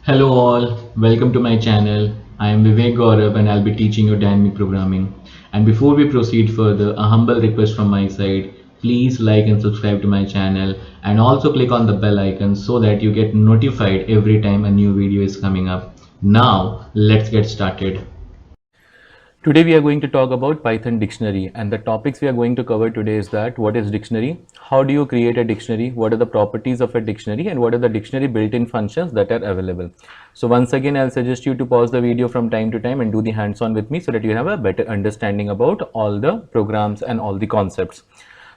Hello all, welcome to my channel. I am Vivek Gaurav and I'll be teaching you dynamic programming. And before we proceed further, a humble request from my side. Please like and subscribe to my channel and also click on the bell icon so that you get notified every time a new video is coming up. Now, let's get started. Today we are going to talk about Python dictionary, and the topics we are going to cover today is that what is dictionary, how do you create a dictionary, what are the properties of a dictionary, and what are the dictionary built-in functions that are available. So once again I'll suggest you to pause the video from time to time and do the hands-on with me so that you have a better understanding about all the programs and all the concepts.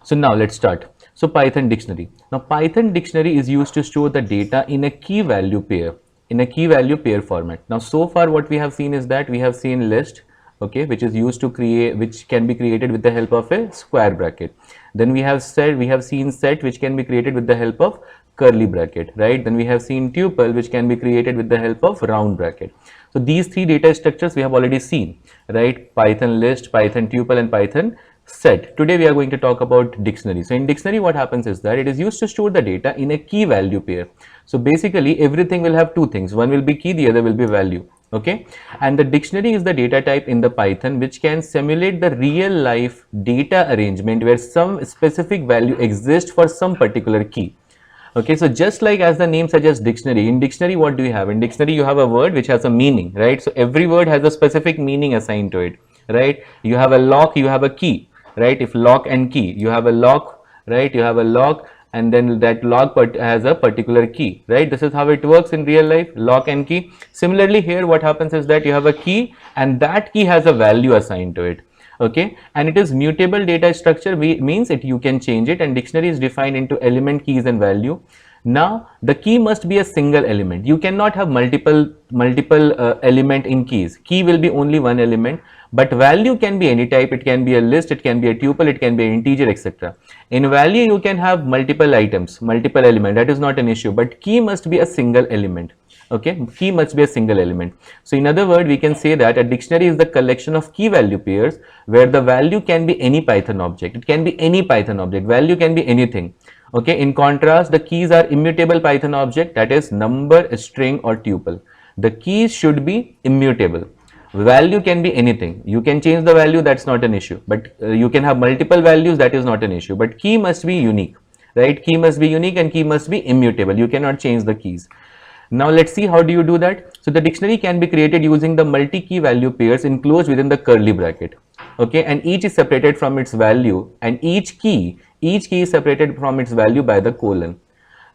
So now let's start. So Python dictionary. Now Python dictionary is used to store the data in a key value pair format. Now so far what we have seen is that we have seen list, okay, which is used to create, which can be created with the help of a square bracket. Then we have seen set, which can be created with the help of curly bracket, right? Then we have seen tuple, which can be created with the help of round bracket. So these three data structures we have already seen, right? Python list, Python tuple, and Python set. Today we are going to talk about dictionary. So in dictionary what happens is that it is used to store the data in a key value pair. So basically everything will have two things, one will be key, the other will be value, okay? And the dictionary is the data type in the Python which can simulate the real life data arrangement where some specific value exists for some particular key. Okay, so just like as the name suggests dictionary, in dictionary what do you have? In dictionary you have a word which has a meaning, right? So every word has a specific meaning assigned to it, right? You have a lock, you have a key, right? If lock and key, you have a lock, right? You have a lock, and then that lock has a particular key, right? This is how it works in real life, lock and key. Similarly here what happens is that you have a key and that key has a value assigned to it, okay? And it is mutable data structure, means it you can change it, and dictionary is defined into element, keys, and value. Now the key must be a single element. You cannot have multiple element in keys. Key will be only one element, but value can be any type. It can be a list, it can be a tuple, it can be an integer, etc. In value you can have multiple items, multiple element, that is not an issue, but key must be a single element, okay? Key must be a single element. So in other words we can say that a dictionary is the collection of key value pairs where the value can be any Python object. It can be any Python object, value can be anything, okay? In contrast, the keys are immutable Python object, that is number, string, or tuple. The keys should be immutable. Value can be anything. You can change the value, that's not an issue, but you can have multiple values, that is not an issue, but key must be unique, right? Key must be unique and key must be immutable. You cannot change the keys. Now let's see how do you do that. So the dictionary can be created using the multi-key value pairs enclosed within the curly bracket, okay? And each is separated from its value, and each key is separated from its value by the colon.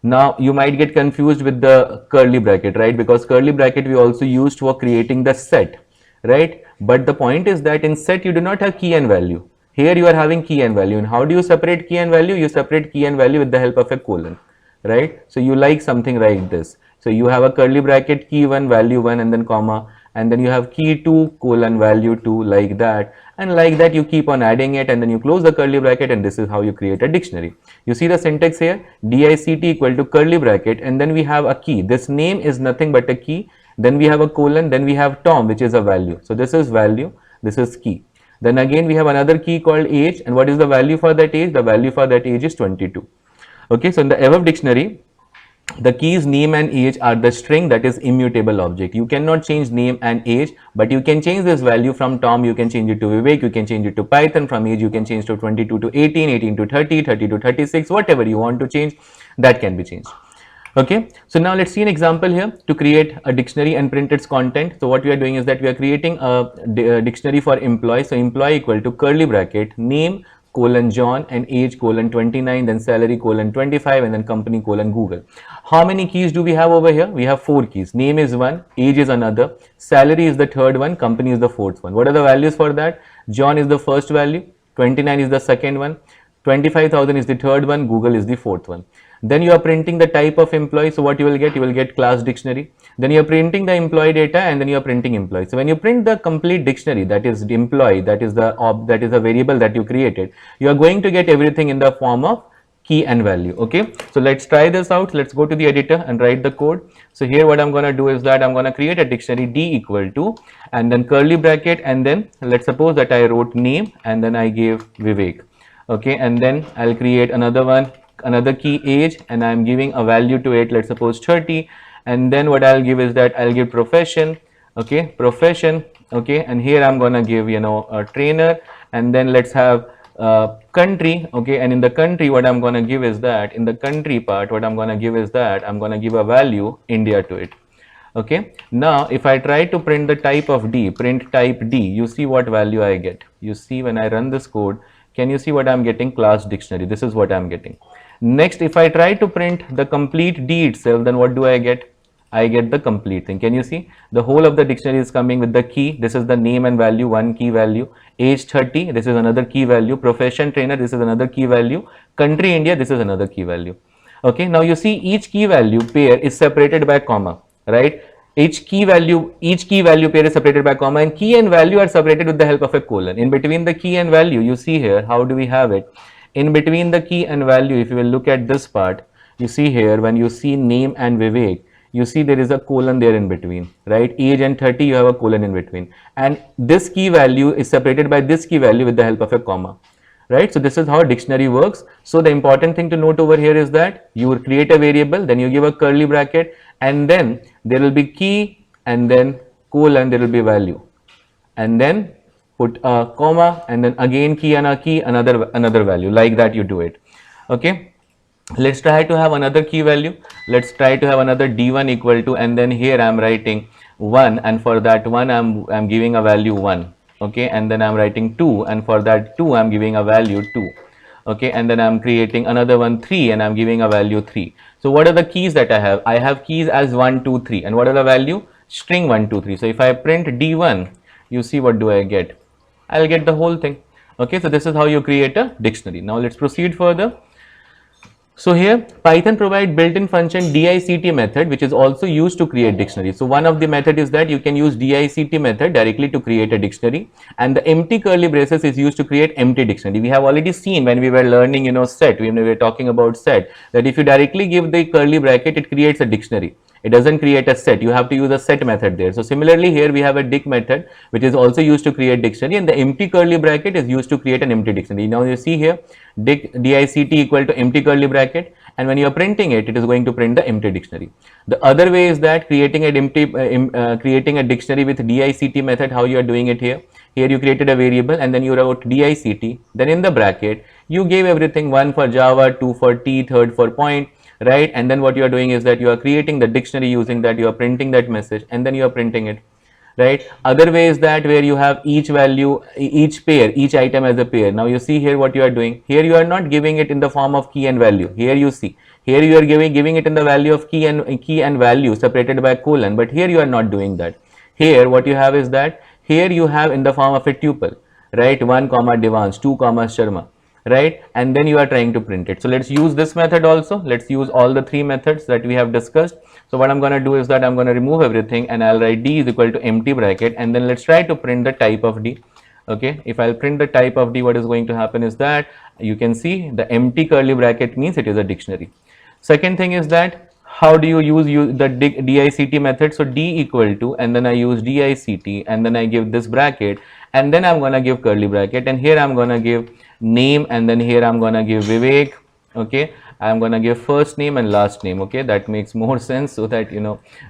Now you might get confused with the curly bracket, right? Because curly bracket we also used for creating the set, right? But the point is that in set you do not have key and value. Here you are having key and value. And how do you separate key and value? You separate key and value with the help of a colon, right? So you like something like this. So you have a curly bracket, key 1, value 1, and then comma, and then you have key 2, colon, value 2, like that. And like that you keep on adding it, and then you close the curly bracket, and this is how you create a dictionary. You see the syntax here, DICT equal to curly bracket, and then we have a key. This name is nothing but a key. Then we have a colon, then we have Tom, which is a value. So this is value, this is key. Then again we have another key called age, and what is the value for that age? The value for that age is 22. Okay, so in the above dictionary, the keys name and age are the string, that is immutable object. You cannot change name and age, but you can change this value. From Tom you can change it to Vivek, you can change it to Python. From age you can change to 22 to 18, 18 to 30, 30 to 36, whatever you want to change, that can be changed. Okay, so now let's see an example here to create a dictionary and print its content. So what we are doing is that we are creating a dictionary for employee. So employee equal to curly bracket, name colon John, and age colon 29, then salary colon 25, and then company colon Google. How many keys do we have over here? We have 4 keys. Name is 1, age is another, salary is the third one, company is the fourth one. What are the values for that? John is the first value, 29 is the second one, 25,000 is the third one, Google is the fourth one. Then you are printing the type of employee. So what you will get? You will get class dictionary. Then you are printing the employee data, and then you are printing employee. So when you print the complete dictionary, that is the employee, that is the variable that you created, you are going to get everything in the form of key and value. Okay, so let's try this out. Let's go to the editor and write the code. So here what I'm going to do is that I'm going to create a dictionary D equal to, and then curly bracket, and then let's suppose that I wrote name and then I gave Vivek. Okay, and then I'll create another one, another key age, and I'm giving a value to it, let's suppose 30, and then what I'll give is that I'll give profession, okay, profession, okay, and here I'm gonna give, you know, a trainer, and then let's have country, okay, and in the country what I'm gonna give is that, in the country part what I'm gonna give is that I'm gonna give a value India to it. Okay, now if I try to print the type of D, print type D, you see what value I get. You see when I run this code, can you see what I'm getting? Class dictionary. This is what I'm getting. Next, if I try to print the complete D itself, then what do I get? I get the complete thing. Can you see? The whole of the dictionary is coming with the key. This is the name and value, one key value. Age 30, this is another key value. Profession trainer, this is another key value. Country India, this is another key value. Okay, now you see each key value pair is separated by comma, right? Each key value pair is separated by comma, and key and value are separated with the help of a colon. In between the key and value, you see here, how do we have it? In between the key and value, if you will look at this part, you see here, when you see name and Vivek, you see there is a colon there in between, right? Age and 30, you have a colon in between. And this key value is separated by this key value with the help of a comma, right? So this is how a dictionary works. So the important thing to note over here is that you will create a variable, then you give a curly bracket, and then there will be key, and then colon, there will be value, and then put a comma, and then again key and a key, another value, like that you do it. Okay, let's try to have another key value. Let's try to have another D1 equal to, and then here I'm writing 1, and for that 1 I'm giving a value 1. Okay, and then I'm writing 2, and for that 2 I'm giving a value 2. Okay, and then I'm creating another one 3, and I'm giving a value 3. So what are the keys that I have? I have keys as 1, 2, 3, and what are the value? String 1, 2, 3. So if I print D1, you see what do I get? I'll get the whole thing. Okay, so this is how you create a dictionary. Now let's proceed further. So here Python provide built-in function dict method, which is also used to create dictionary. So one of the method is that you can use dict method directly to create a dictionary, and the empty curly braces is used to create empty dictionary. We have already seen when we were learning, set, when we were talking about set, that if you directly give the curly bracket, it creates a dictionary. It doesn't create a set. You have to use a set method there. So similarly here we have a dict method, which is also used to create dictionary, and the empty curly bracket is used to create an empty dictionary. Now you see here dict equal to empty curly bracket, and when you are printing it, it is going to print the empty dictionary. The other way is that creating a dictionary with dict method. How you are doing it here? Here you created a variable, and then you wrote dict, then in the bracket you gave everything, 1 for Java, 2 for T, 3rd for point, right? And then what you are doing is that you are creating the dictionary using that, you are printing that message, and then you are printing it, right? Other way is that where you have each value, each pair, each item as a pair. Now you see here what you are doing. Here you are not giving it in the form of key and value. Here you see, here you are giving it in the value of key and value separated by colon, but here you are not doing that. Here what you have is that here you have in the form of a tuple, right? 1 comma Devans, 2 comma Sharma, right? And then you are trying to print it. So let's use this method also. Let's use all the 3 methods that we have discussed. So what I'm going to do is that I'm going to remove everything, and I'll write D is equal to empty bracket, and then let's try to print the type of D. Okay, if I'll print the type of D, what is going to happen is that you can see the empty curly bracket means it is a dictionary. Second thing is that how do you use the dict method? So D equal to, and then I use dict, and then I give this bracket, and then I'm going to give curly bracket, and here I'm going to give name, and then here I'm going to give Vivek. Okay, I'm going to give first name and last name. Okay, that makes more sense, so that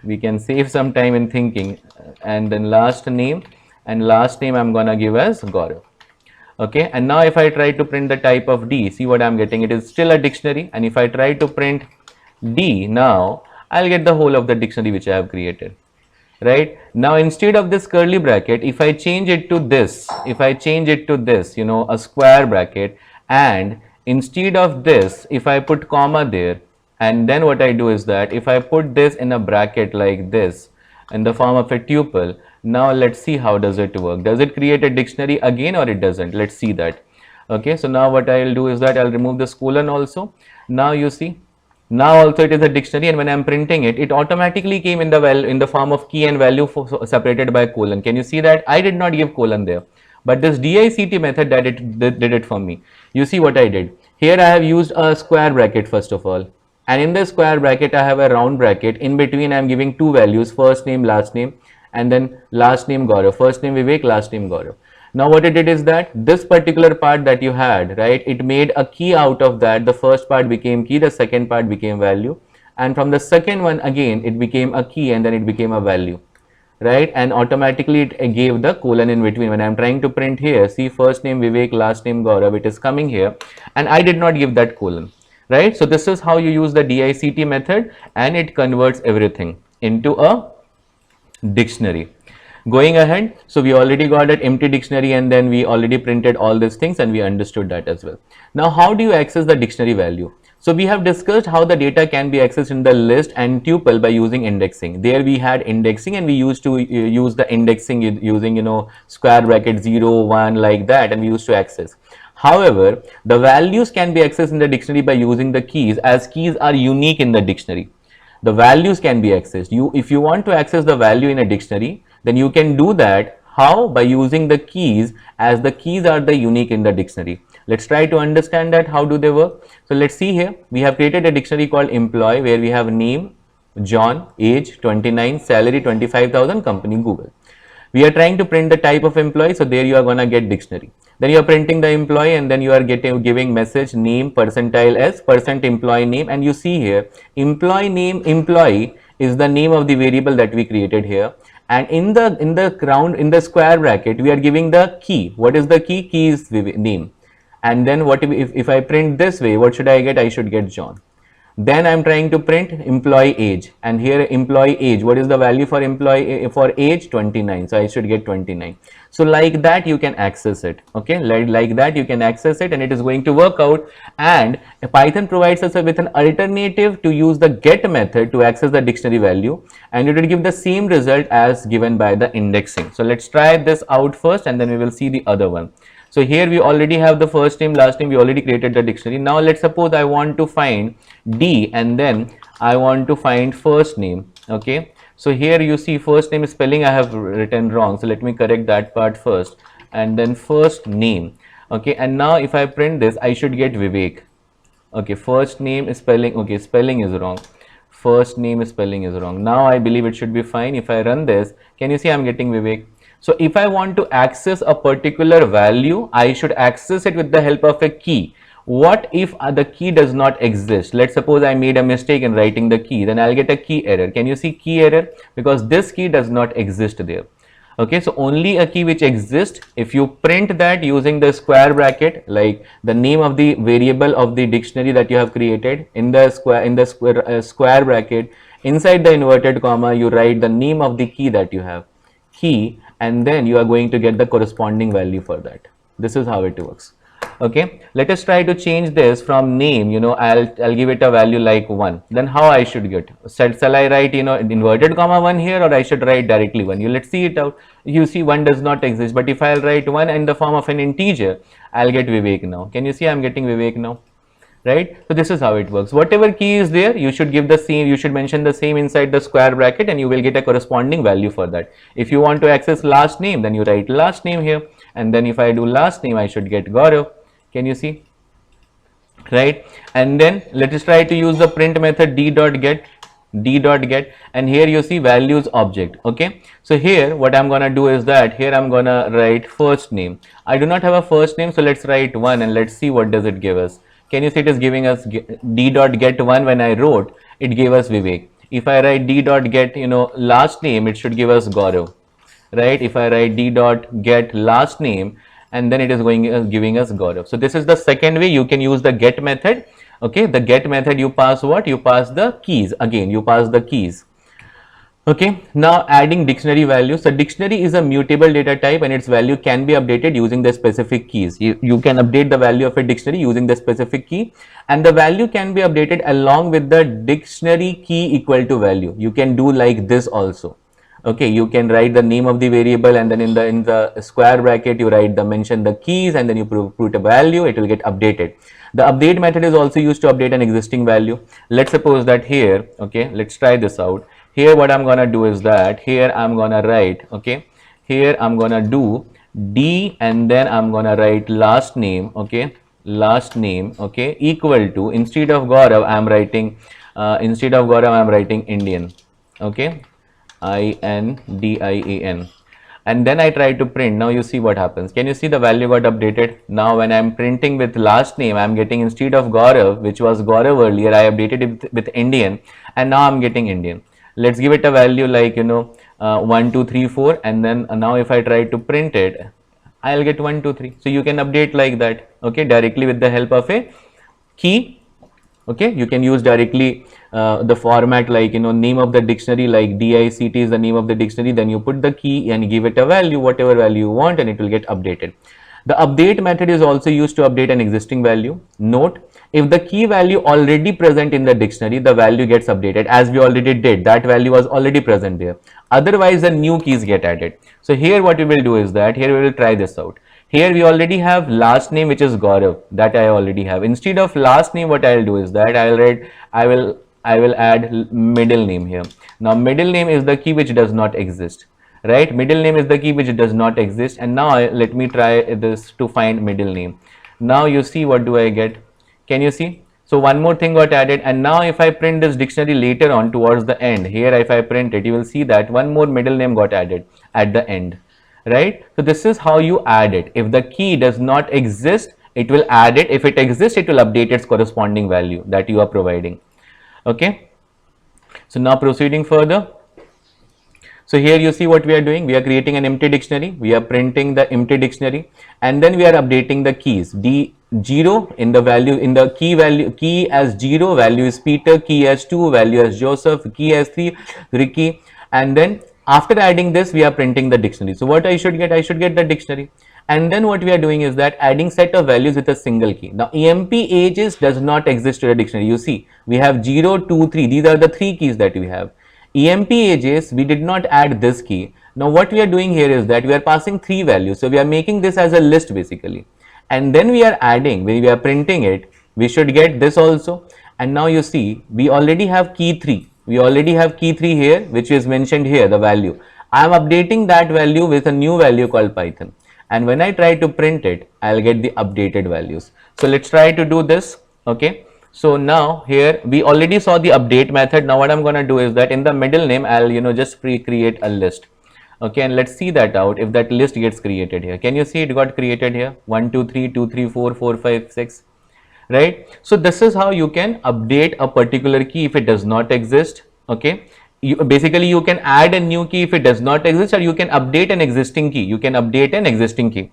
we can save some time in thinking. And then last name, and last name I'm going to give as Gaurav. Okay, and now if I try to print the type of D, see what I'm getting? It is still a dictionary, and if I try to print D now, I'll get the whole of the dictionary which I have created. Right now, instead of this curly bracket, if I change it to this, a square bracket, and instead of this, if I put comma there, and then what I do is that if I put this in a bracket like this in the form of a tuple, now let's see how does it work. Does it create a dictionary again or it doesn't? Let's see that. Okay, so now what I'll do is that I'll remove this colon also. Now you see, now also it is a dictionary, and when I'm printing it, it automatically came in the form of key and value separated by colon. Can you see that? I did not give colon there, but this dict method did it for me. You see what I did? Here I have used a square bracket first of all, and in the square bracket I have a round bracket. In between I am giving 2 values, first name, last name, and then last name Gaurav, first name Vivek, last name Gaurav. Now what it did is that this particular part that you had, right, it made a key out of that. The first part became key, the second part became value, and from the second one again it became a key and then it became a value, right? And automatically it gave the colon in between. When I'm trying to print here, see first name Vivek, last name Gaurav, it is coming here and I did not give that colon, right? So this is how you use the DICT method and it converts everything into a dictionary. Going ahead, so we already got an empty dictionary and then we already printed all these things and we understood that as well. Now how do you access the dictionary value? So we have discussed how the data can be accessed in the list and tuple by using indexing. There we had indexing and we used to use the indexing using, you know, square bracket 0, 1 like that, and we used to access. However, the values can be accessed in the dictionary by using the keys, as keys are unique in the dictionary. The values can be accessed. If you want to access the value in a dictionary, then you can do that. How? By using the keys, as the keys are the unique in the dictionary. Let's try to understand that. How do they work? So let's see here. We have created a dictionary called employee, where we have name John, age 29, salary 25,000, company Google. We are trying to print the type of employee, so there you are gonna get dictionary. Then you are printing the employee and then you are giving message name percentile as percent employee name, and you see here employee name employee is the name of the variable that we created here, and in the square bracket we are giving the key. What is the key? Key is the name. And then what if I print this way, what should I get? I should get John. Then I'm trying to print employee age, and here employee age, what is the value for employee for age? 29, so I should get 29. So like that you can access it. Okay, like that you can access it and it is going to work out. And Python provides us with an alternative to use the get method to access the dictionary value, and it will give the same result as given by the indexing. So let's try this out first and then we will see the other one. So here we already have the first name, last name, we already created the dictionary. Now let's suppose I want to find D and then I want to find first name. Okay, so here you see first name spelling I have written wrong, so let me correct that part first, and then first name. Okay, and now if I print this, I should get Vivek. Okay, first name spelling, okay, spelling is wrong, first name spelling is wrong. Now I believe it should be fine. If I run this, can you see I'm getting Vivek? So if I want to access a particular value, I should access it with the help of a key. What if the key does not exist? Let's suppose I made a mistake in writing the key, then I'll get a key error. Can you see key error? Because this key does not exist there. Okay, so only a key which exists, if you print that using the square bracket, like the name of the variable of the dictionary that you have created in the square bracket, inside the inverted comma you write the name of the key that you have, key, and then you are going to get the corresponding value for that. This is how it works. Okay, let us try to change this from name, you know, I'll give it a value like 1. Then how I should get? Shall I write, you know, inverted comma 1 here, or I should write directly 1? Let's see it out. You see 1 does not exist, but if I'll write 1 in the form of an integer, I'll get Vivek now. Can you see I'm getting Vivek now? Right? So this is how it works. Whatever key is there, you should give the same, you should mention the same inside the square bracket and you will get a corresponding value for that. If you want to access last name, then you write last name here, and then if I do last name, I should get Gaurav. Can you see? Right? And then let us try to use the print method d.get, and here you see values object. Okay, so here what I'm gonna do is that here I'm gonna write first name. I do not have a first name, so let's write 1 and let's see what does it give us. Can you see it is giving us d.get1? When I wrote, it gave us Vivek. If I write d.get, you know, last name, it should give us Gaurav, right? If I write d.get last name, and then it is giving us Gaurav. So this is the second way you can use the get method. Okay, the get method, you pass what? You pass the keys. Again, you pass the keys. Okay, now adding dictionary value. So dictionary is a mutable data type and its value can be updated using the specific keys. You can update the value of a dictionary using the specific key, and the value can be updated along with the dictionary key equal to value. You can do like this also. Okay, you can write the name of the variable and then in the square bracket you mention the keys, and then you put a value, it will get updated. The update method is also used to update an existing value. Let's suppose that here, okay, let's try this out. Here what I'm gonna do is that here I'm gonna write, okay, here I'm gonna do D and then I'm gonna write last name, okay, last name, okay, equal to, instead of Gaurav I'm writing Indian, okay, INDIAN. and then I try to print. Now you see what happens. Can you see the value got updated? Now when I'm printing with last name, I'm getting, instead of Gaurav, which was Gaurav earlier, I updated it with Indian, and now I'm getting Indian. Let's give it a value like 1 2 3 4, and then now if I try to print it, I'll get 1 2 3. So you can update like that, okay, directly with the help of a key. Okay, you can use directly the format like name of the dictionary, like DICT is the name of the dictionary, then you put the key and give it a value, whatever value you want, and it will get updated. The update method is also used to update an existing value. Note, if the key value already present in the dictionary, the value gets updated, as we already did, that value was already present there. Otherwise the new keys get added. So here what we will do is that, here we will try this out. Here we already have last name, which is Gaurav, that I already have. Instead of last name, what I'll do is that I will add middle name here. Now middle name is the key which does not exist, right? Middle name is the key which does not exist. And now let me try this to find middle name. Now you see, what do I get? Can you see? So one more thing got added, and now if I print this dictionary later on towards the end, here if I print it, you will see that one more middle name got added at the end. Right? So this is how you add it. If the key does not exist, it will add it. If it exists, it will update its corresponding value that you are providing. Okay. So now proceeding further. So here you see what we are doing. We are creating an empty dictionary. We are printing the empty dictionary, and then we are updating the keys. D0 in the value, in the key value, key as 0, value is Peter, key as 2, value as Joseph, key as 3, Ricky, and then after adding this, we are printing the dictionary. So what I should get? I should get the dictionary. And then what we are doing is that adding set of values with a single key. Now EMP ages does not exist in the dictionary. You see, we have 0, 2, 3. These are the 3 keys that we have. EMP ages, we did not add this key. Now what we are doing here is that we are passing 3 values. So we are making this as a list basically. And then we are adding, when we are printing it, we should get this also. And now you see, we already have key 3. We already have key 3 here, which is mentioned here, the value. I am updating that value with a new value called Python. And when I try to print it, I'll get the updated values. So let's try to do this. Okay. So now here we already saw the update method. Now what I'm going to do is that in the middle name, I'll just pre-create a list. Okay. And let's see that out if that list gets created here. Can you see it got created here? 1, 2, 3, 2, 3, 4, 4, 5, 6. Right? So this is how you can update a particular key if it does not exist. Okay. Basically you can add a new key if it does not exist, or you can update an existing key. You can update an existing key.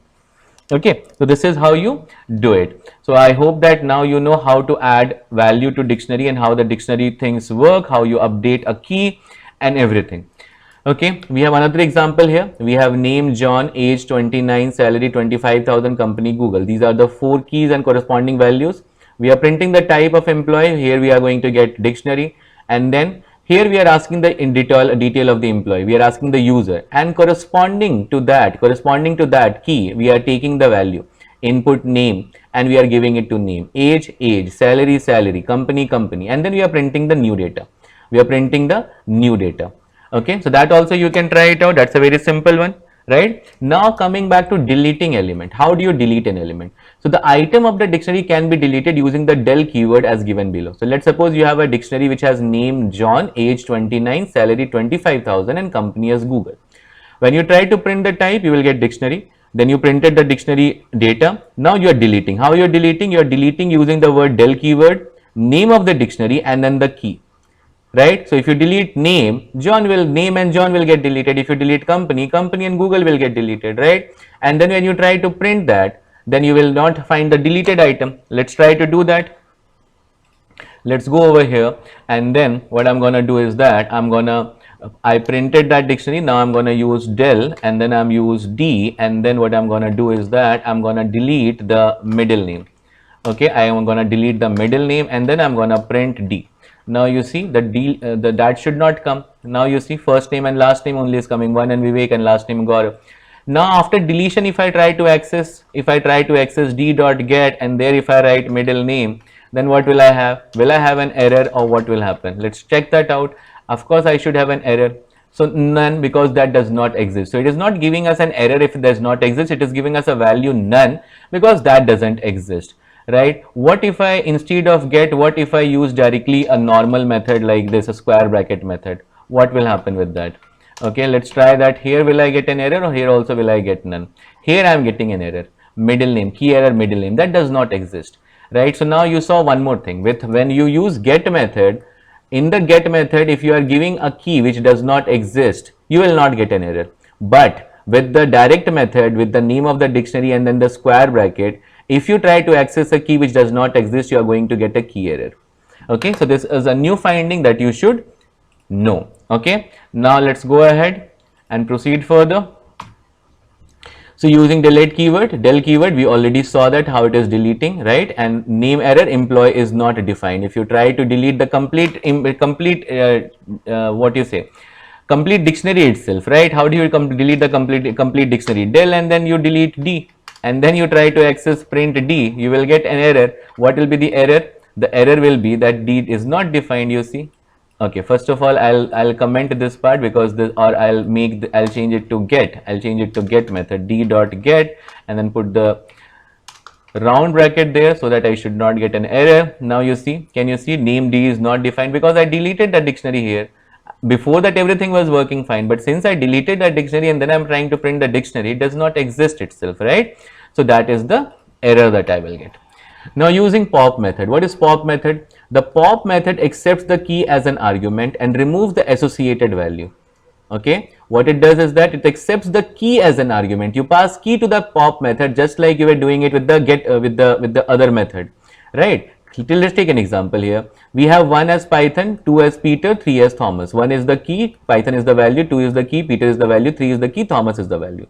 Okay. So this is how you do it. So I hope that now you know how to add value to dictionary and how the dictionary things work, how you update a key and everything. Okay, we have another example here. We have name John, age 29, salary 25,000, company Google. These are the 4 keys and corresponding values. We are printing the type of employee. Here we are going to get dictionary, and then here we are asking the in detail of the employee. We are asking the user, and corresponding to that key, we are taking the value input name and we are giving it to name, age, salary, company, and then we are printing the new data. Okay, so that also you can try it out. That's a very simple one, right? Now coming back to deleting element. How do you delete an element? So the item of the dictionary can be deleted using the del keyword as given below. So let's suppose you have a dictionary which has name John, age 29, salary 25,000 and company as Google. When you try to print the type, you will get dictionary. Then you printed the dictionary data. Now you are deleting. How you are deleting? You are deleting using the word del keyword, name of the dictionary, and then the key. Right? So if you delete name and John will get deleted. If you delete company and Google will get deleted, right? And then when you try to print that, then you will not find the deleted item. Let's try to do that. Let's go over here, and then what I'm going to do is that I printed that dictionary. Now I'm going to use del, and then I'm use D, and then what I'm going to do is that I'm going to delete the middle name. Okay, I am going to delete the middle name, and then I'm going to print D. Now you see that should not come. Now you see first name and last name only is coming, one and Vivek and last name Gaurav. Now after deletion, if I try to access d.get, and there if I write middle name, then what will I have? Will I have an error, or what will happen? Let's check that out. Of course I should have an error. So none, because that does not exist. So it is not giving us an error if it does not exist. It is giving us a value none because that doesn't exist. Right? What if I, instead of get, what if I use directly a normal method like this, a square bracket method? What will happen with that? Okay, let's try that. Here will I get an error, or here also will I get none? Here I am getting an error. Middle name, key error, middle name, that does not exist, right? So now you saw one more thing with when you use get method. In the get method, if you are giving a key which does not exist, you will not get an error. But with the direct method, with the name of the dictionary and then the square bracket, if you try to access a key which does not exist, you are going to get a key error. Okay, so this is a new finding that you should know. Okay, now let's go ahead and proceed further. So using delete keyword, del keyword, we already saw that how it is deleting, right? And name error, employee is not defined. If you try to delete the complete what you say, complete dictionary itself, right? How do you delete the complete dictionary? Del, and then you delete D, and then you try to access print D, you will get an error. What will be the error? The error will be that D is not defined, you see. Okay, first of all, I'll comment this part because this, or I'll change it to get. I'll change it to get method, d dot get, and then put the round bracket there so that I should not get an error. Now you see, can you see name D is not defined because I deleted the dictionary here. Before that everything was working fine, but since I deleted that dictionary and then I'm trying to print the dictionary, it does not exist itself, right? So that is the error that I will get. Now using pop method, what is pop method? The pop method accepts the key as an argument and removes the associated value. Okay, what it does is that it accepts the key as an argument. You pass key to the pop method just like you were doing it with the get with the other method, right? Let's take an example here. We have 1 as Python, 2 as Peter, 3 as Thomas. 1 is the key, Python is the value, 2 is the key, Peter is the value, 3 is the key, Thomas is the value.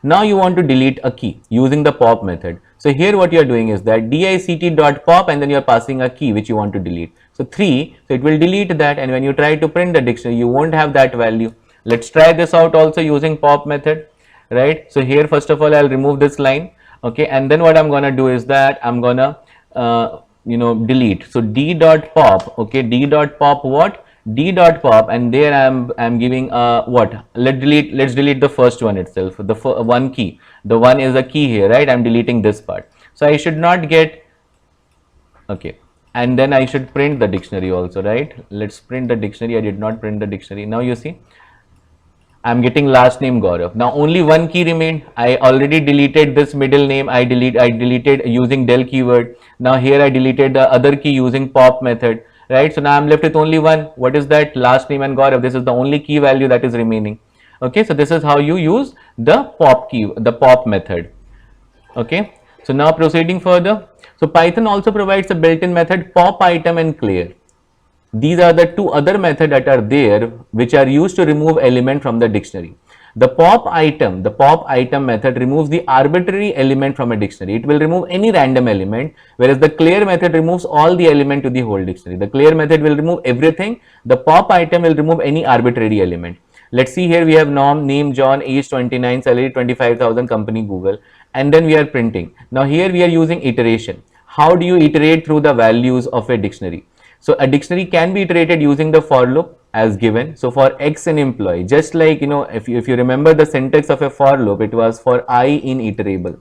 Now you want to delete a key using the pop method. So here what you are doing is that dict.pop, and then you are passing a key which you want to delete. So 3, so it will delete that, and when you try to print the dictionary, you won't have that value. Let's try this out also using pop method, right? So here first of all I'll remove this line, okay, and then what I'm gonna do is that I'm gonna delete. So d.pop, okay, d.pop what? d.pop, and there I'm giving what? Let's delete the first one itself, the one key. The one is a key here, right? I'm deleting this part. So I should not get, okay, and then I should print the dictionary also, right? Let's print the dictionary. I did not print the dictionary. Now you see, I'm getting last name Gaurav. Now only one key remained. I already deleted this middle name. I deleted using del keyword. Now here I deleted the other key using pop method, right? So now I'm left with only one. What is that? Last name and Gaurav. This is the only key value that is remaining. Okay, so this is how you use the pop key, the pop method. Okay, so now proceeding further. So Python also provides a built-in method pop item and clear. These are the two other methods that are there which are used to remove element from the dictionary. The pop item method removes the arbitrary element from a dictionary. It will remove any random element, whereas the clear method removes all the element to the whole dictionary. The clear method will remove everything. The pop item will remove any arbitrary element. Let's see here, we have name John, age 29, salary 25,000, company Google, and then we are printing. Now here we are using iteration. How do you iterate through the values of a dictionary? So a dictionary can be iterated using the for loop as given. So for X and employee, just like, if you remember the syntax of a for loop, it was for I in iterable.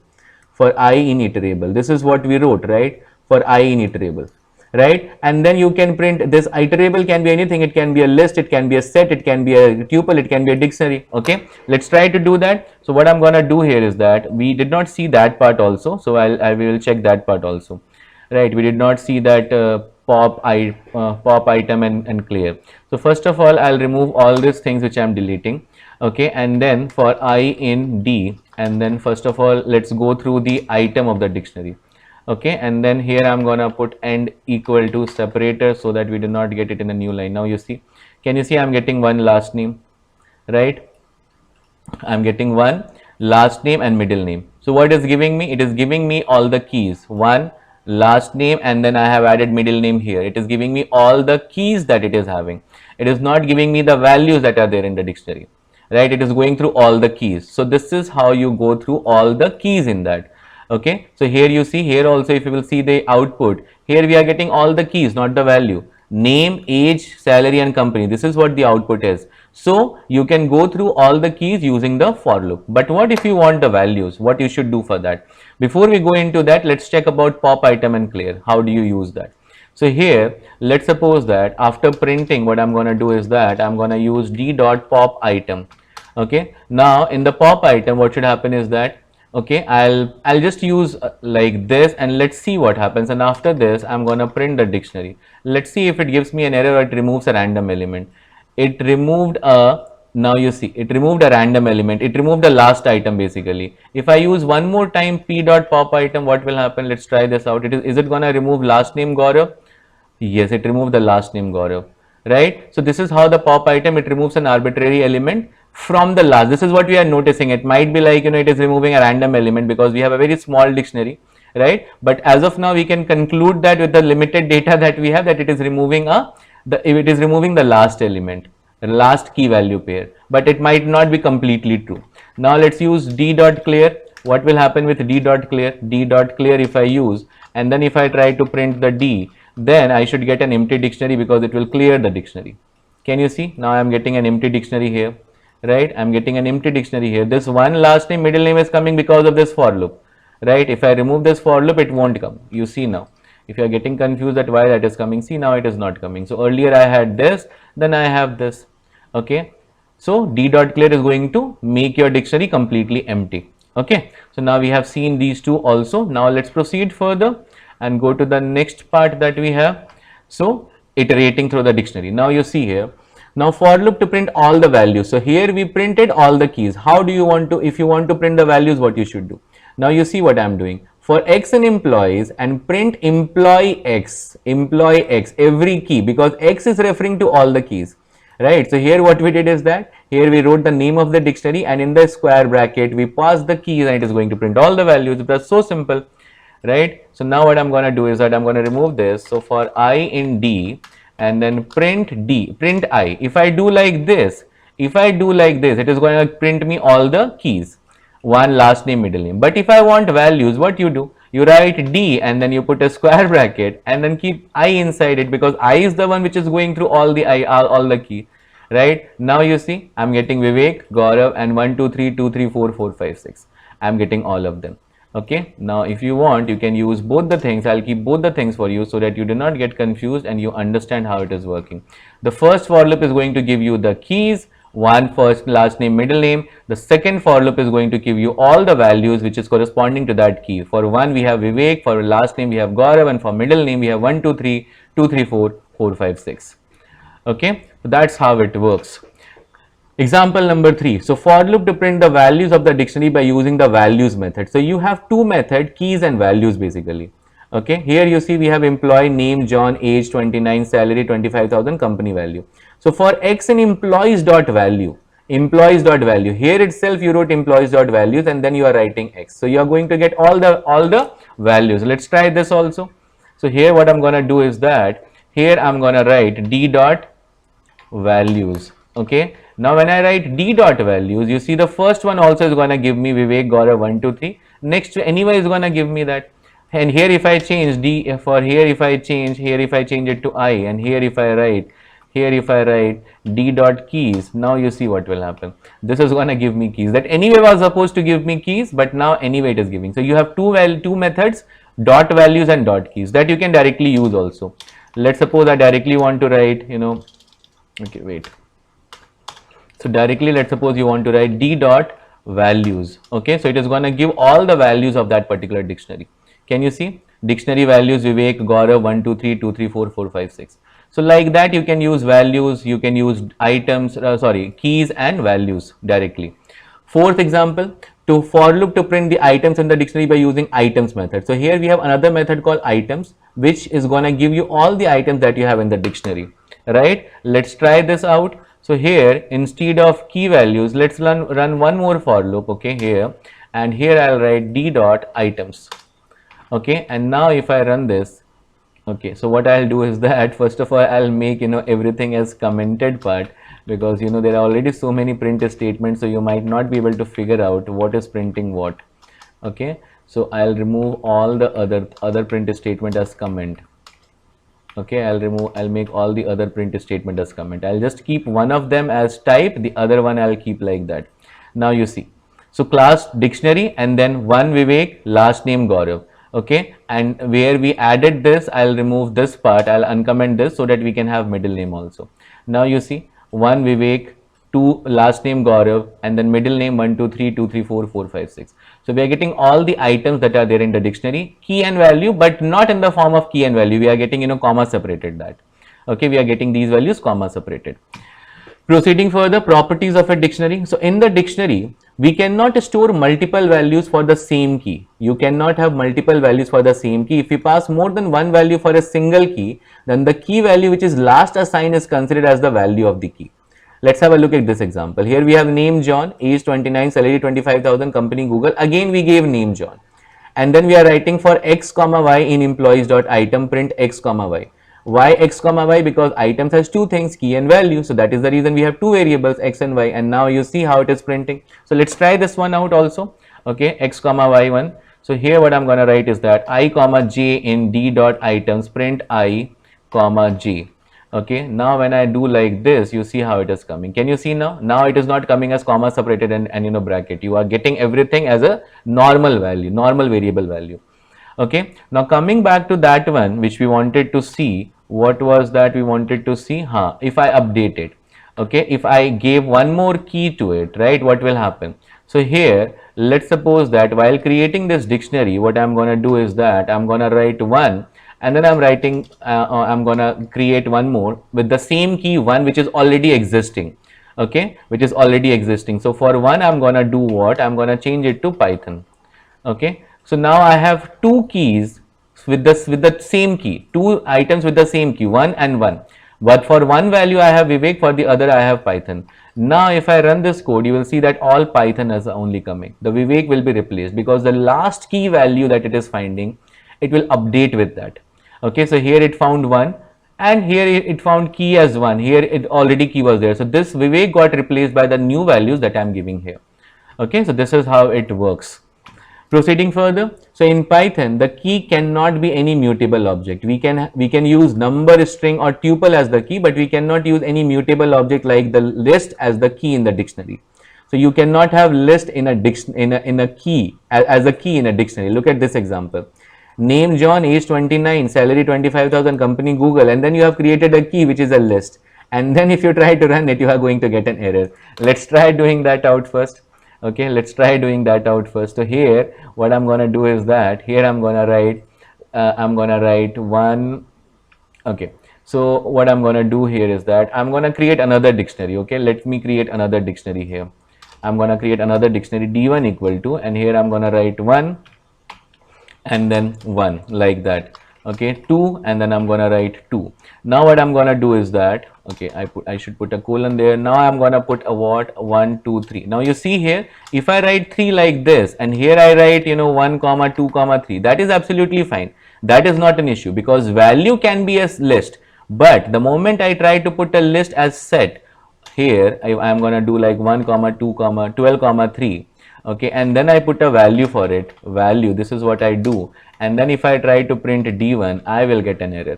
For I in iterable. This is what we wrote, right? For I in iterable, right? And then you can print this iterable can be anything. It can be a list, it can be a set, it can be a tuple, it can be a dictionary. Okay, let's try to do that. So what I'm gonna do here is that we did not see that part also. So I will check that part also, right? We did not see that pop item and clear. So first of all, I'll remove all these things which I'm deleting. Okay, and then for I in D, and then first of all, let's go through the item of the dictionary. Okay, and then here I'm gonna put end equal to separator so that we do not get it in a new line. Now you see, can you see I'm getting one last name, right? I'm getting one last name and middle name. So what is giving me? It is giving me all the keys. One last name, and then I have added middle name here. It is giving me all the keys that it is having. It is not giving me the values that are there in the dictionary, right? It is going through all the keys. So this is how you go through all the keys in that. Okay, so here you see, here also if you will see the output, here we are getting all the keys, not the value. Name, age, salary and company. This is what the output is. So you can go through all the keys using the for loop. But what if you want the values? What you should do for that? Before we go into that, let's check about pop item and clear. How do you use that? So here, let's suppose that after printing, what I'm going to do is that I'm going to use d dot pop item. Okay, now in the pop item, what should happen is that, okay, I'll just use like this, and let's see what happens. And after this, I'm going to print the dictionary. Let's see if it gives me an error or it removes a random element. It removed a, now you see, it removed a random element. It removed the last item basically. If I use one more time p dot pop item, what will happen? Let's try this out. Is it going to remove last name Gaurav? Yes, it removed the last name Gaurav, right? So this is how the pop item, it removes an arbitrary element from the last. This is what we are noticing. It might be like, it is removing a random element because we have a very small dictionary, right? But as of now, we can conclude that with the limited data that we have, that it is removing the last element, the last key value pair, but it might not be completely true. Now let's use d dot clear. What will happen with d dot clear? D dot clear if I use, and then if I try to print the d, then I should get an empty dictionary because it will clear the dictionary. Can you see? Now I'm getting an empty dictionary here, right? I'm getting an empty dictionary here. This one last name, middle name is coming because of this for loop, right? If I remove this for loop, it won't come. You see now. If you are getting confused at why that is coming, see now it is not coming. So earlier I had this, then I have this, okay? So d dot clear is going to make your dictionary completely empty, okay? So now we have seen these two also. Now let's proceed further and go to the next part that we have. So iterating through the dictionary. Now you see here, now for loop to print all the values. So here we printed all the keys. How do you want to, if you want to print the values, what you should do? Now you see what I'm doing. For X and employees, and print employee X, every key, because X is referring to all the keys, right? So here what we did is that, here we wrote the name of the dictionary, and in the square bracket, we passed the keys, and it is going to print all the values. That's so simple, right? So now what I'm going to do is that I'm going to remove this. So for I in D, and then print D, print I. If I do like this, it is going to print me all the keys, one last name, middle name. But if I want values, what you do? You write D and then you put a square bracket and then keep I inside it, because I is the one which is going through all the key, right? Now you see, I'm getting Vivek, Gaurav, and 1, 2, 3, 2, 3, 4, 4, 5, 6. I'm getting all of them. Okay, now if you want, you can use both the things. I'll keep both the things for you so that you do not get confused and you understand how it is working. The first for loop is going to give you the keys, one first, last name, middle name. The second for loop is going to give you all the values which is corresponding to that key. For one we have Vivek, for last name we have Gaurav, and for middle name we have 1, 2, 3, 2, 3, 4, 4, 5, 6. Okay, so that's how it works. Example number 3. So for loop to print the values of the dictionary by using the values method. So you have two methods, keys and values basically. Okay, here you see we have employee name John, age 29, salary 25,000, company value. So for X in employees dot value, here itself you wrote employees dot values and then you are writing X. So you are going to get all the values. Let's try this also. So here what I'm going to do is that, here I'm going to write D dot values. Okay, now when I write D dot values, you see the first one also is going to give me Vivek, Gaurav, 1, 2, 3. Next anyway is going to give me that. And here if I change D, for here if I change it to I, and here if I write D dot keys, now you see what will happen. This is going to give me keys. That anyway was supposed to give me keys, but now anyway it is giving. So you have two methods, dot values and dot keys, that you can directly use also. Let's suppose I directly want to write, okay, wait. So directly, let's suppose you want to write D dot values. Okay, so it is going to give all the values of that particular dictionary. Can you see? Dictionary values Vivek, Gaurav, 1, 2, 3, 2, 3, 4, 4, 5, 6. So like that you can use values, you can use items, keys and values directly. Fourth example, to for loop to print the items in the dictionary by using items method. So here we have another method called items, which is going to give you all the items that you have in the dictionary, right? Let's try this out. So here instead of key values, let's run one more for loop, okay, here, and here I'll write D dot items. Okay, and now if I run this, okay, so what I'll do is that first of all I'll make everything as commented part, because there are already so many print statements, so you might not be able to figure out what is printing what. Okay, so I'll remove all the other print statement as comment. Okay, I'll make all the other print statement as comment. I'll just keep one of them as type, the other one I'll keep like that. Now you see, so class dictionary and then one Vivek, last name Gaurav. Okay, and where we added this, I'll remove this part, I'll uncomment this so that we can have middle name also. Now you see, 1 Vivek, 2 last name Gaurav, and then middle name 1 2 3 2 3 4 4 5 6. So we are getting all the items that are there in the dictionary, key and value, but not in the form of key and value. We are getting, comma separated that. Okay, we are getting these values comma separated. Proceeding further, properties of a dictionary. So in the dictionary, we cannot store multiple values for the same key. You cannot have multiple values for the same key. If you pass more than one value for a single key, then the key value which is last assigned is considered as the value of the key. Let's have a look at this example. Here we have name John, age 29, salary 25,000, company Google. Again we gave name John. And then we are writing for x comma y in employees.item print x comma y. Why x comma y? Because items has two things, key and value. So that is the reason we have two variables x and y, and now you see how it is printing. So let's try this one out also. Okay, x comma y one. So here what I'm going to write is that I comma j in d dot items print I comma j. Okay, now when I do like this, you see how it is coming. Can you see now? Now it is not coming as comma separated and bracket. You are getting everything as a normal value, normal variable value. Okay, now coming back to that one which we wanted to see, what was that we wanted to see? If I update it, okay, if I gave one more key to it, right, what will happen? So here, let's suppose that while creating this dictionary, what I'm going to do is that I'm going to write one, and then I'm writing, I'm going to create one more with the same key one which is already existing. Okay, which is already existing. So for one, I'm going to do what? I'm going to change it to Python. Okay, so now I have two keys with the same key, two items with the same key, 1 and 1. But for one value I have Vivek, for the other I have Python. Now if I run this code, you will see that all Python is only coming. The Vivek will be replaced because the last key value that it is finding, it will update with that. Okay, so here it found 1 and here it found key as 1. Here it already key was there. So this Vivek got replaced by the new values that I am giving here. Okay, so this is how it works. Proceeding further, so in Python, the key cannot be any mutable object. We can use number, string or tuple as the key, but we cannot use any mutable object like the list as the key in the dictionary. So you cannot have list in a key as a key in a dictionary. Look at this example. Name John, age 29, salary 25,000, company Google, and then you have created a key which is a list. And then if you try to run it, you are going to get an error. Let's try doing that out first. Okay, let's try doing that out first. So here what I'm going to do is that here I'm going to write one. Okay, so what I'm going to do here is that I'm going to create another dictionary. Okay, let me create another dictionary here. I'm going to create another dictionary d1 equal to, and here I'm going to write 1 and then 1 like that. Okay, 2 and then I'm going to write 2. Now what I'm going to do is that, okay, I should put a colon there. Now I'm going to put a what? 1 2 3. Now you see here, if I write 3 like this and here I write 1 comma 2 comma 3, that is absolutely fine. That is not an issue because value can be a list, but the moment I try to put a list as set, here I'm going to do like 1 comma 2 comma 12 comma 3. Okay, and then I put a value for it, value, this is what I do, and then if I try to print d1, I will get an error.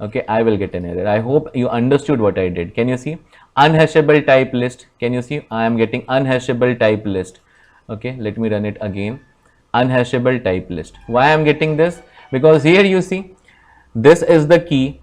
Okay, I will get an error. I hope you understood what I did. Can you see? Unhashable type list. Can you see? I am getting unhashable type list. Okay, let me run it again. Unhashable type list. Why I am getting this? Because here you see, this is the key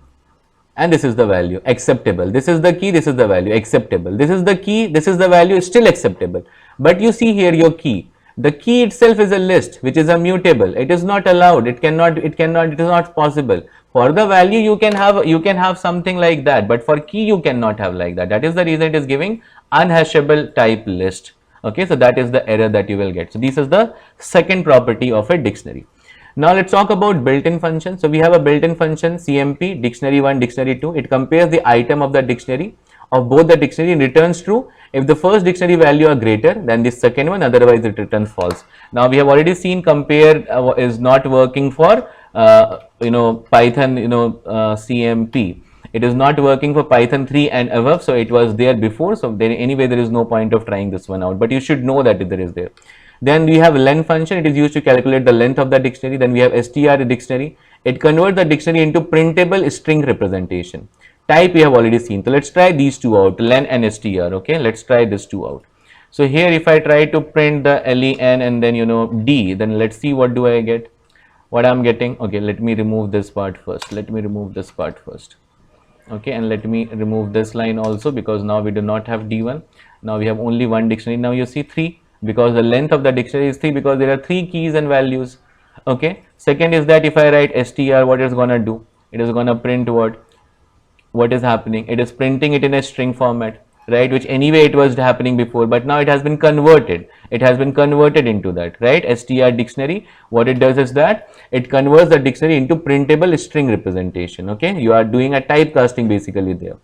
and this is the value, acceptable. This is the key, this is the value, acceptable. This is the key, this is the value, still acceptable. But you see here your key. The key itself is a list which is a mutable. It is not allowed. It is not possible. For the value you can have something like that, but for key you cannot have like that. That is the reason it is giving unhashable type list. Okay, so that is the error that you will get. So this is the second property of a dictionary. Now let's talk about built-in function. So we have a built-in function CMP, dictionary 1, dictionary 2. It compares the item of the dictionary of both the dictionary and returns true if the first dictionary value are greater than the second one, otherwise it returns false. Now we have already seen compare is not working for Python CMP. It is not working for Python 3 and above, so it was there before, so anyway there is no point of trying this one out, but you should know that there is there. Then we have len function. It is used to calculate the length of the dictionary. Then we have str dictionary. It converts the dictionary into printable string representation. Type we have already seen. So let's try these two out, len and str. Okay, let's try this two out. So here if I try to print the len and then d, then let's see what do I get. what I'm getting. Okay, let me remove this part first. Let me remove this part first. Okay, and let me remove this line also, because now we do not have D1. Now we have only one dictionary. Now you see 3, because the length of the dictionary is 3, because there are 3 keys and values. Okay, second is that if I write str, what it's gonna do? It is gonna print what is happening. It is printing it in a string format, right, which anyway it was happening before, but now it has been converted. It has been converted into that, right? Str dictionary, what it does is that it converts the dictionary into printable string representation. Okay, you are doing a typecasting basically there.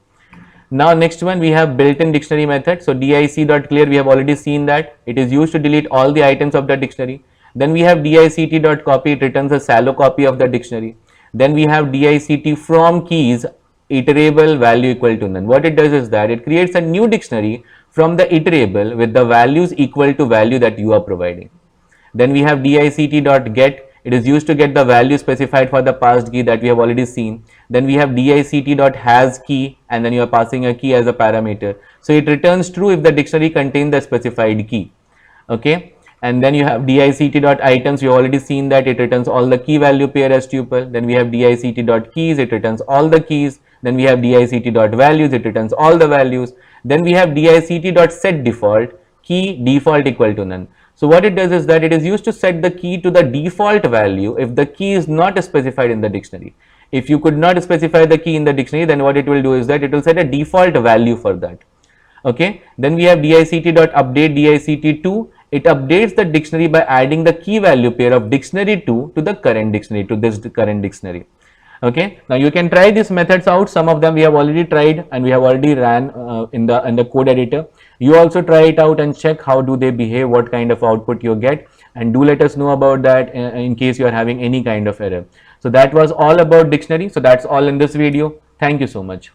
Now next one, we have built-in dictionary method. So dic.clear, we have already seen that it is used to delete all the items of the dictionary. Then we have dict.copy, it returns a shallow copy of the dictionary. Then we have dict from keys, iterable value equal to none. What it does is that it creates a new dictionary from the iterable with the values equal to value that you are providing. Then we have dict.get. It is used to get the value specified for the passed key that we have already seen. Then we have dict.has key, and then you are passing a key as a parameter. So it returns true if the dictionary contains the specified key. Okay. And then you have dict.items. You have already seen that it returns all the key value pair as tuple. Then we have dict.keys. It returns all the keys. Then we have dict.values. It returns all the values. Then we have dict.set default, key default equal to none. So what it does is that it is used to set the key to the default value if the key is not specified in the dictionary. If you could not specify the key in the dictionary, then what it will do is that it will set a default value for that. Okay. Then we have dict.update dict2. It updates the dictionary by adding the key value pair of dictionary2 to the current dictionary, to this current dictionary. Okay, now you can try these methods out. Some of them we have already tried and we have already ran in the code editor. You also try it out and check how do they behave, what kind of output you get, and do let us know about that in case you are having any kind of error. So that was all about dictionary. So that's all in this video. Thank you so much.